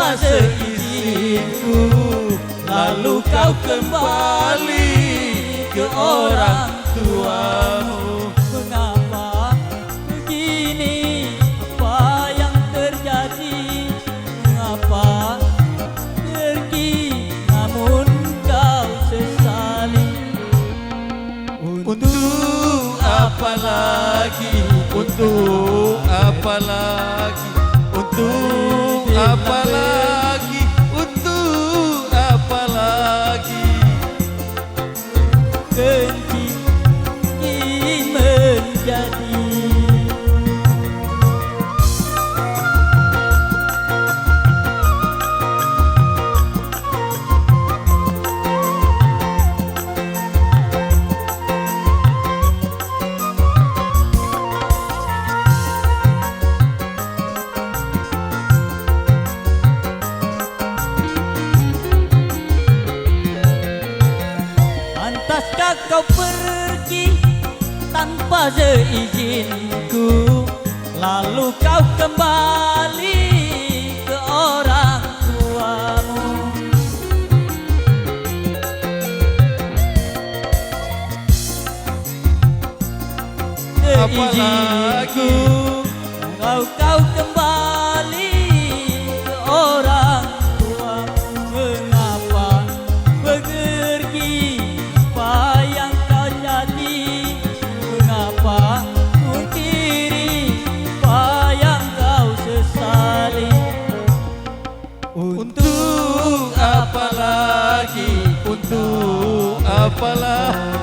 tanpa seizinku, lalu kau kembali ke orang tuamu. Mengapa begini? Apa yang terjadi? Mengapa pergi namun kau sesali? Untuk apa lagi? Untuk apa lagi? Untuk apa lagi? Untuk apa lagi? Benci ingin menjadi. Pantaskah kau pergi tanpa seizinku, lalu kau kembali ke orang tuamu? Seizinku, kau kembali ke orang tuamu. Mengapa pergi? Apa yang kau jadi? Mengapa mungkiri apa yang kau sesali? Untuk apa lagi? Untuk apa lagi?